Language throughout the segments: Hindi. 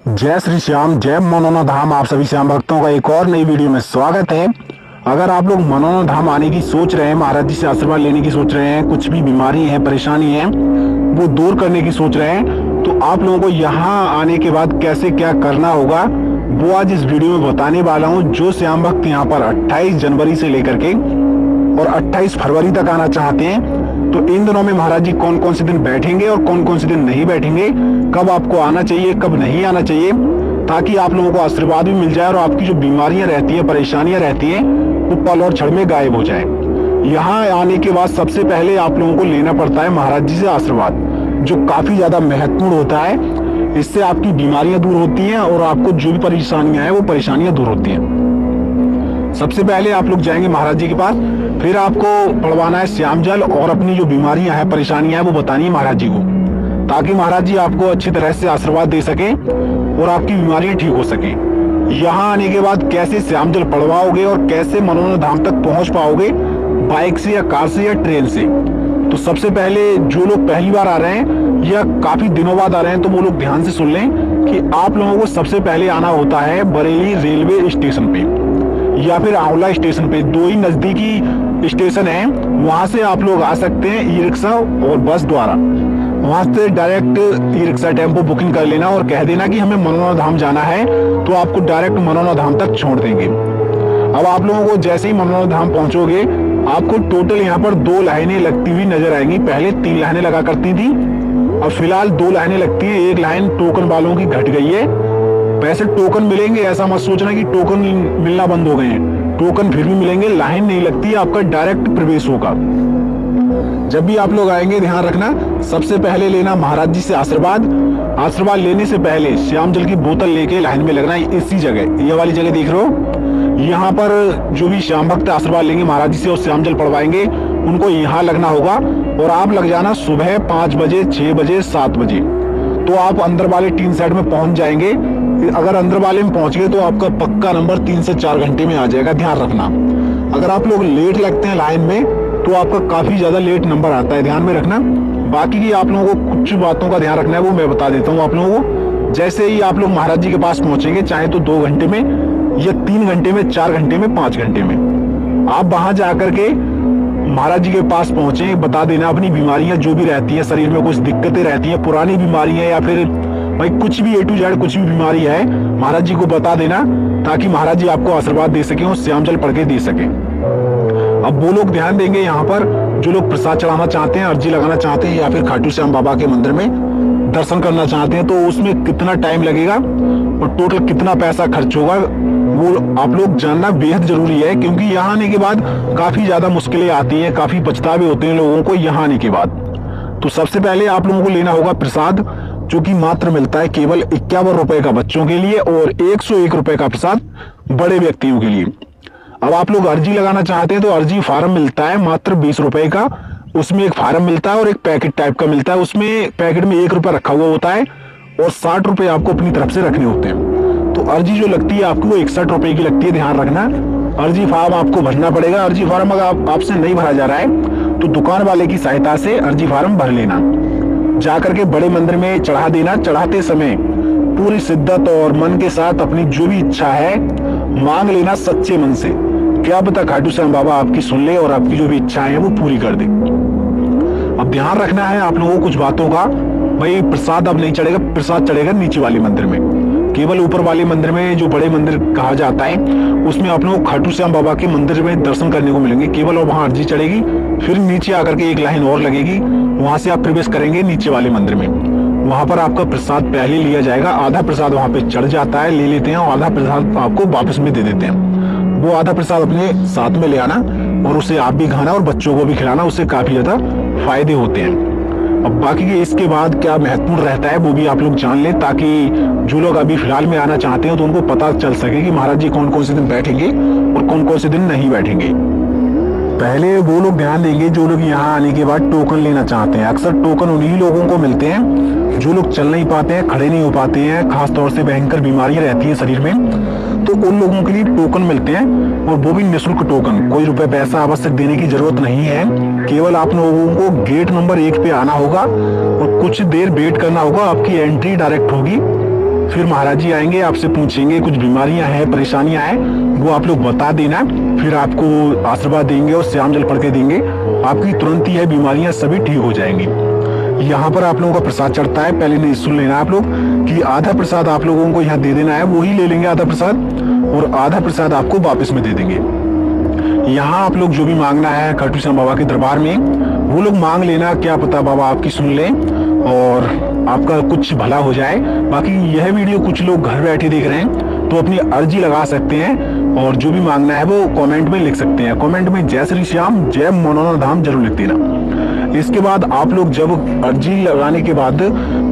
जय श्री श्याम, जय मनोना धाम। आप सभी श्याम भक्तों का एक और नई वीडियो में स्वागत है। अगर आप लोग मनोना धाम आने की सोच रहे हैं, महाराज जी से आशीर्वाद लेने की सोच रहे हैं, कुछ भी बीमारी है, परेशानी है, वो दूर करने की सोच रहे हैं, तो आप लोगों को यहाँ आने के बाद कैसे क्या करना होगा वो आज इस वीडियो में बताने वाला हूँ। जो श्याम भक्त यहाँ पर 28 जनवरी से लेकर के और 28 फरवरी तक आना चाहते हैं, तो इन दिनों में महाराज जी कौन कौन से दिन बैठेंगे और कौन कौन से दिन नहीं बैठेंगे, कब आपको आना चाहिए, कब नहीं आना चाहिए, ताकि आप लोगों को आशीर्वाद भी मिल जाए और आपकी जो बीमारियां रहती हैं, परेशानियां रहती हैं, वो पल और क्षण में गायब हो जाए। यहाँ आने के बाद सबसे पहले आप लोगों को लेना पड़ता है महाराज जी से आशीर्वाद, जो काफी ज्यादा महत्वपूर्ण होता है। इससे आपकी बीमारियां दूर होती हैं और आपको जो भी परेशानियां हैं वो परेशानियां दूर होती हैं। सबसे पहले आप लोग जाएंगे महाराज जी के पास, फिर आपको पढ़वाना है श्याम जल और अपनी जो बीमारियां हैं, परेशानियां हैं, वो बतानी है महाराज जी को, ताकि महाराज जी आपको अच्छी तरह से आशीर्वाद दे सके और आपकी बीमारियां ठीक हो सके। यहाँ आने के बाद कैसे श्याम जल पढ़वाओगे और कैसे मनोना धाम तक पहुंच पाओगे, बाइक से या कार से या ट्रेन से। तो सबसे पहले जो लोग पहली बार आ रहे हैं या काफी दिनों बाद आ रहे हैं, तो वो लोग ध्यान से सुन लें कि आप लोगों को सबसे पहले आना होता है बरेली रेलवे स्टेशन पे या फिर आंवला स्टेशन पे। दो ही नजदीकी स्टेशन है, वहां से आप लोग आ सकते हैं ई रिक्शा और बस द्वारा। वहां से direct e rickshaw tempo booking कर लेना और कह देना कि हमें मनोना धाम जाना है, तो आपको डायरेक्ट मनोना धाम तक छोड़ देंगे। अब आप लोगों को जैसे ही मनोना धाम पहुंचोगे, आपको टोटल यहाँ पर 2 लाइनें लगती हुई नजर आएंगी। पहले 3 लाइनें लगा करती थी, अब फिलहाल 2 लाइनें लगती है। एक लाइन टोकन वालों की घट गई है। वैसे टोकन मिलेंगे, ऐसा मत सोचना कि टोकन मिलना बंद हो गए हैं, टोकन फिर भी मिलेंगे। लाइन नहीं लगती है, आपका डायरेक्ट प्रवेश होगा। जब भी आप लोग आएंगे ध्यान रखना, सबसे पहले लेना महाराज जी से आशीर्वाद। आशीर्वाद लेने से पहले श्याम जल की बोतल लेके लाइन में लगना। इसी जगह, ये वाली जगह देख रहे हो, यहाँ पर जो भी श्याम भक्त आशीर्वाद लेंगे महाराज जी से और श्याम जल पढ़वाएंगे, उनको यहाँ लगना होगा। और आप लग जाना सुबह 5 बजे, 6 बजे, 7 बजे, तो आप अंदर वाले 3 सेट में पहुंच जाएंगे। अगर अंदर वाले में पहुंच गए तो आपका पक्का नंबर 3 से 4 घंटे में आ जाएगा। ध्यान रखना, अगर आप लोग लेट लगते हैं लाइन में तो आपका काफी ज्यादा लेट नंबर आता है, ध्यान में रखना। बाकी की आप लोगों को कुछ बातों का ध्यान रखना है, वो मैं बता देता हूँ आप लोगों को। जैसे ही आप लोग महाराज जी के पास पहुंचेंगे, चाहे तो 2 घंटे में या 3 घंटे में, 4 घंटे में, 5 घंटे में, आप वहां जाकर के महाराज जी के पास पहुंचे, बता देना अपनी बीमारियां जो भी रहती है, शरीर में कुछ दिक्कतें रहती है, पुरानी बीमारियां या फिर भाई कुछ भी A to Z कुछ भी बीमारी है, महाराज जी को बता देना, ताकि महाराज जी आपको आशीर्वाद दे सके और श्याम जल पढ़ के दे सके। अब वो लोग ध्यान देंगे यहाँ पर जो लोग प्रसाद चढ़ाना चाहते हैं, अर्जी लगाना चाहते हैं, या फिर खाटू श्याम बाबा के मंदिर में दर्शन करना चाहते हैं, तो उसमें कितना टाइम लगेगा और टोटल कितना पैसा खर्च होगा, वो आप लोग जानना बेहद जरूरी है। क्योंकि यहाँ आने के बाद काफी ज्यादा मुश्किलें आती हैं, काफी पछतावे होते हैं लोगों को यहाँ आने के बाद। तो सबसे पहले आप लोगों को लेना होगा प्रसाद, जो कि मात्र मिलता है केवल 51 रुपए का बच्चों के लिए और 101 रुपए का प्रसाद बड़े व्यक्तियों के लिए। अब आप लोग अर्जी लगाना चाहते हैं तो अर्जी फार्म मिलता है मात्र 20 रुपए का। उसमें एक फार्म मिलता है और एक पैकेट टाइप का मिलता है। उसमें पैकेट में 1 रुपया रखा हुआ होता है और 60 रुपए आपको अपनी तरफ से रखने होते हैं। तो अर्जी जो लगती है आपको, वो 61 रुपए की लगती है, ध्यान रखना। अर्जी फार्म आपको भरना पड़ेगा। अर्जी फार्म अगर आपसे नहीं भरा जा रहा है तो दुकान वाले की सहायता से अर्जी फार्म भर लेना, जाकर के बड़े मंदिर में चढ़ा देना। चढ़ाते समय पूरी शिद्दत और मन के साथ अपनी जो भी इच्छा है मांग लेना सच्चे मन से। क्या पता खाटू श्याम बाबा आपकी सुन ले और आपकी जो भी इच्छाएं हैं वो पूरी कर दे। अब ध्यान रखना है आप लोगों को कुछ बातों का। भाई प्रसाद अब नहीं चढ़ेगा, प्रसाद चढ़ेगा नीचे वाले मंदिर में। केवल ऊपर वाले मंदिर में, जो बड़े मंदिर कहा जाता है, उसमें आप लोगों को खाटू श्याम बाबा के मंदिर में दर्शन करने को मिलेंगे केवल, और वहां अर्जी चढ़ेगी। फिर नीचे आकर के एक लाइन और लगेगी, वहां से आप प्रवेश करेंगे नीचे वाले मंदिर में। वहां पर आपका प्रसाद पहले लिया जाएगा। आधा प्रसाद वहां पे चढ़ जाता है, ले लेते हैं, और आधा प्रसाद आपको वापस में दे देते हैं। वो आधा प्रसाद अपने साथ में ले आना और उसे आप भी खाना और बच्चों को भी खिलाना, उससे काफी ज्यादा फायदे होते हैं। अब बाकी के इसके बाद क्या महत्वपूर्ण रहता है वो भी आप लोग जान लें, ताकि जो लोग अभी फिलहाल में आना चाहते हैं तो उनको पता चल सके कि महाराज जी कौन कौन से दिन बैठेंगे और कौन कौन से दिन नहीं बैठेंगे। पहले वो लोग ध्यान देंगे जो लोग यहाँ आने के बाद टोकन लेना चाहते हैं। अक्सर टोकन उन्हीं लोगों को मिलते हैं जो लोग चल नहीं पाते हैं, खड़े नहीं हो पाते हैं, खासतौर से भयंकर बीमारियां रहती हैं शरीर में, तो उन लोगों के लिए टोकन मिलते हैं, और वो भी निःशुल्क टोकन। कोई रुपए पैसा आवश्यक देने की जरूरत नहीं है। केवल आप लोगों को गेट नंबर 1 पे आना होगा और कुछ देर वेट करना होगा, आपकी एंट्री डायरेक्ट होगी। फिर महाराज जी आएंगे, आपसे पूछेंगे कुछ बीमारियां हैं, परेशानियां हैं, वो आप लोग बता देना। फिर आपको आशीर्वाद देंगे और श्याम जल पढ़ के देंगे। आपकी तुरंत ही है बीमारियां सभी ठीक हो जाएंगी। यहाँ पर आप लोगों का प्रसाद चढ़ता है, पहले नहीं सुन लेना आप लोग कि आधा प्रसाद आप लोगों को यहाँ दे देना है, वो ही ले लेंगे आधा प्रसाद, और आधा प्रसाद आपको वापस में दे देंगे। यहाँ आप लोग जो भी मांगना है खाटू श्याम बाबा के दरबार में, वो लोग मांग लेना, क्या पता बाबा आपकी सुन लें और आपका कुछ भला हो जाए। बाकी यह वीडियो कुछ लोग घर बैठे देख रहे हैं तो अपनी अर्जी लगा सकते हैं और जो भी मांगना है वो कमेंट में लिख सकते हैं। कमेंट में जय श्री श्याम, जय मनोना धाम जरूर लिख देना। इसके बाद आप लोग जब अर्जी लगाने के बाद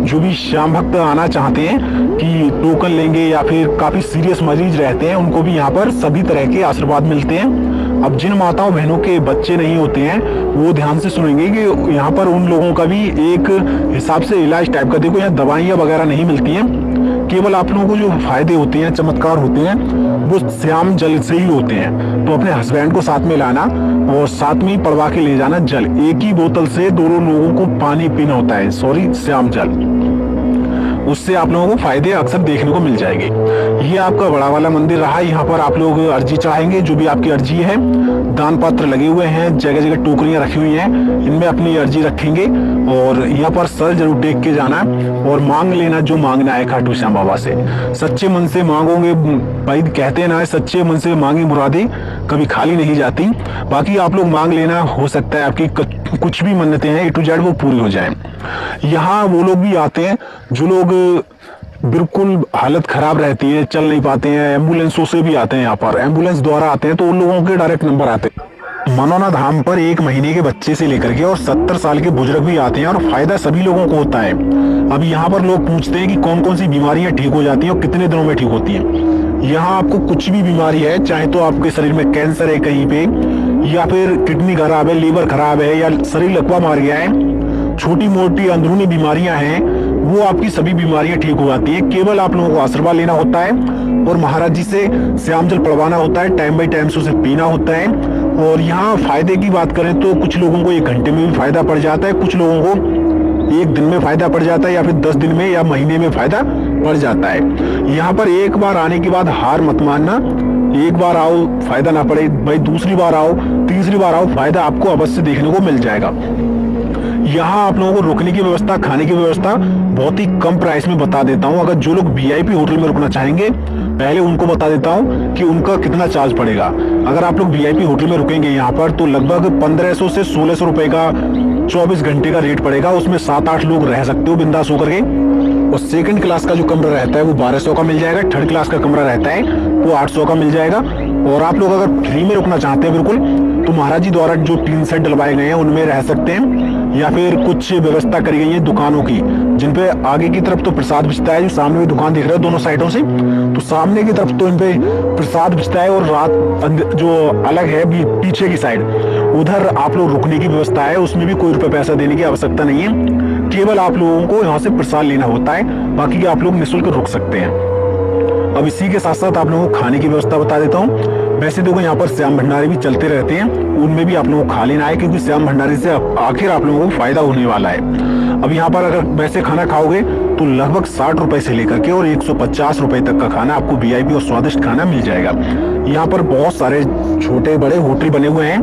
जो भी श्याम भक्त आना चाहते हैं कि टोकन लेंगे या फिर काफी सीरियस मरीज रहते हैं, उनको भी यहाँ पर सभी तरह के आशीर्वाद मिलते हैं। अब जिन माताओं बहनों के बच्चे नहीं होते हैं वो ध्यान से सुनेंगे कि यहाँ पर उन लोगों का भी एक हिसाब से इलाज टाइप का, देखो यहाँ दवाइयाँ वगैरह नहीं मिलती हैं, केवल आप लोगों को जो फायदे होते हैं, चमत्कार होते हैं, वो श्याम जल से ही होते हैं। तो अपने हस्बैंड को साथ में लाना और साथ में ही पड़वा के ले जाना जल। एक ही बोतल से दोनों लोगों को पानी पीना होता है, सॉरी श्याम जल। उससे आप लोगों को फायदे अक्सर देखने को मिल जाएंगे। ये आपका बड़ा वाला मंदिर रहा, यहाँ पर आप लोग अर्जी चढ़ाएंगे, जो भी आपकी अर्जी है। दान पात्र लगे हुए हैं, जगह जगह टोकरियां रखी हुई हैं, इनमें अपनी अर्जी रखेंगे और यहाँ पर सर जरूर टेक के जाना और मांग लेना जो मांगना है खाटू श्याम बाबा से। सच्चे मन से मांगोगे, भाई कहते हैं ना सच्चे मन से मांगी मुरादें कभी खाली नहीं जाती। बाकी आप लोग मांग लेना, हो सकता है आपकी कुछ भी मन्नतें हैं A to Z वो पूरी हो जाए। यहाँ वो लोग भी आते हैं जो लोग बिल्कुल हालत खराब रहती है, चल नहीं पाते हैं, एम्बुलेंसों से भी आते हैं। यहाँ पर एम्बुलेंस द्वारा आते हैं तो उन लोगों के डायरेक्ट नंबर आते हैं। मनोना धाम पर 1 महीने के बच्चे से लेकर के और 70 साल के बुजुर्ग भी आते हैं और फायदा सभी लोगों को होता है। अब यहाँ पर लोग पूछते हैं कि कौन कौन सी बीमारियां ठीक हो जाती हैं और कितने दिनों में ठीक होती हैं। यहाँ आपको कुछ भी बीमारी है, चाहे तो आपके शरीर में कैंसर है कहीं पे, या फिर किडनी खराब है, लीवर खराब है, या शरीर लकवा मार गया है, छोटी मोटी अंदरूनी बीमारियां हैं, वो आपकी सभी बीमारियां ठीक हो जाती है। केवल आप लोगों को आशीर्वाद लेना होता है और महाराज जी से श्याम जल पढ़वाना होता है, टाइम बाई टाइम से उसे पीना होता है। और यहाँ फायदे की बात करें तो कुछ लोगों को 1 घंटे में भी फायदा पड़ जाता है, कुछ लोगों को 1 दिन में फायदा पड़ जाता है, या फिर 10 दिन में या महीने में फायदा पड़ जाता है। यहाँ पर एक बार आने के बाद हार मत मानना। एक बार आओ फायदा ना पड़े भाई, दूसरी बार आओ, तीसरी बार आओ, फायदा आपको अवश्य देखने को मिल जाएगा। यहाँ आप लोगों को रुकने की व्यवस्था, खाने की व्यवस्था बहुत ही कम प्राइस में बता देता हूँ। अगर जो लोग VIP होटल में रुकना चाहेंगे, पहले उनको बता देता हूँ कि उनका कितना चार्ज पड़ेगा। अगर आप लोग VIP होटल में रुकेंगे यहाँ पर तो लगभग 1500 से 1600 रुपए का 24 घंटे का रेट पड़ेगा। उसमें 7-8 लोग रह सकते हो बिंदास होकर के। और 2nd क्लास का जो कमरा रहता है वो 1200 का मिल जाएगा। 3rd क्लास का कमरा रहता है वो 800 का मिल जाएगा। और आप लोग अगर फ्री में रुकना चाहते हैं बिल्कुल, तो महाराज जी द्वारा जो 3 सेट डलवाए गए हैं उनमें रह सकते हैं, या फिर कुछ व्यवस्था करी गई है दुकानों की, जिनपे आगे की तरफ तो प्रसाद बिछता है, जो सामने में दुकान दिख रहा है दोनों साइडों से, तो सामने की तरफ तो इनपे प्रसाद बिछता है। और रात जो अलग है पीछे की साइड, उधर आप लोग रुकने की व्यवस्था है, उसमें भी कोई रुपए पैसा देने की आवश्यकता नहीं है, केवल आप लोगों को यहाँ से प्रसाद लेना होता है, बाकी आप लोग निःशुल्क रुक सकते हैं। अब इसी के साथ साथ आप लोगों को खाने की व्यवस्था बता देता हूँ। वैसे देखो यहाँ पर श्याम भंडारे भी चलते रहते हैं, उनमें भी आप लोगों को खा लेना है, क्योंकि श्याम भंडारे से आखिर आप लोगों को फायदा होने वाला है। अब यहाँ पर अगर वैसे खाना खाओगे तो लगभग 60 रुपए से लेकर के और 150 रुपए तक का खाना आपको VIP और स्वादिष्ट खाना मिल जाएगा। यहाँ पर बहुत सारे छोटे बड़े होटल बने हुए हैं,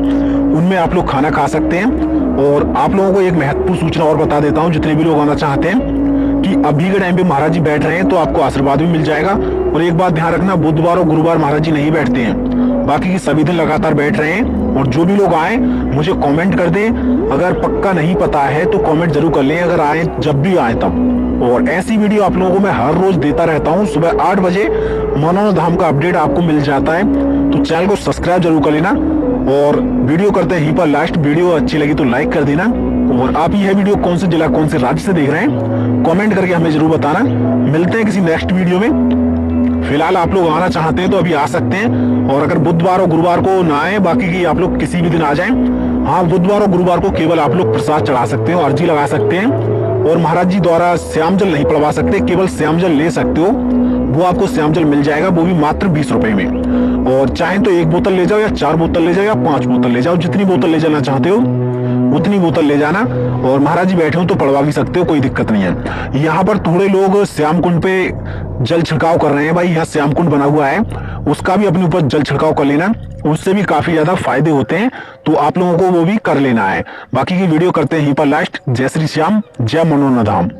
उनमें आप लोग खाना खा सकते हैं। और आप लोगों को एक महत्वपूर्ण सूचना और बता देता हूँ, जितने भी लोग आना चाहते हैं, कि अभी के टाइम पे महाराज जी बैठ रहे हैं तो आपको आशीर्वाद भी मिल जाएगा। और एक बात ध्यान रखना, बुधवार और गुरुवार महाराज जी नहीं बैठते हैं, बाकी के सभी दिन लगातार बैठ रहे हैं। और जो भी लोग आए मुझे कमेंट कर दें, अगर पक्का नहीं पता है तो कमेंट जरूर कर लें, अगर आए जब भी आए तब। और ऐसी वीडियो आप लोगों को मैं हर रोज देता रहता हूँ। सुबह 8 बजे मनोना धाम का अपडेट आपको मिल जाता है, तो चैनल को सब्सक्राइब जरूर कर लेना। और वीडियो करते हैं यहीं पर लास्ट। वीडियो अच्छी लगी तो लाइक कर देना। और आप यह वीडियो कौन से जिला कौन से राज्य से देख रहे हैं कमेंट करके हमें जरूर बताना। मिलते हैं किसी नेक्स्ट वीडियो में। फिलहाल आप लोग आना चाहते हैं तो अभी आ सकते हैं, और अगर बुधवार और गुरुवार को ना आए, बाकी की आप लोग किसी भी दिन आ जाएं। हाँ, बुधवार और गुरुवार को केवल आप लोग प्रसाद चढ़ा सकते हो, अर्जी लगा सकते हैं, और महाराज जी द्वारा श्याम जल नहीं पड़वा सकते, केवल श्याम जल ले सकते हो। वो आपको श्याम जल मिल जाएगा, वो भी मात्र 20 रुपए में। और चाहे तो 1 बोतल ले जाओ, या 4 बोतल ले जाओ, या 5 बोतल ले जाओ, जितनी बोतल ले जाना चाहते हो उतनी बोतल ले जाना, और महाराज जी बैठे हो तो पड़वा भी सकते हो, कोई दिक्कत नहीं है। यहाँ पर थोड़े लोग श्याम कुंड पे जल छिड़काव कर रहे हैं। भाई यहाँ श्याम कुंड बना हुआ है, उसका भी अपने ऊपर जल छिड़काव कर लेना, उससे भी काफी ज्यादा फायदे होते हैं, तो आप लोगों को वो भी कर लेना है। बाकी की वीडियो करते हैं यहीं पर लास्ट। जय श्री श्याम, जय मनोन्नधाम।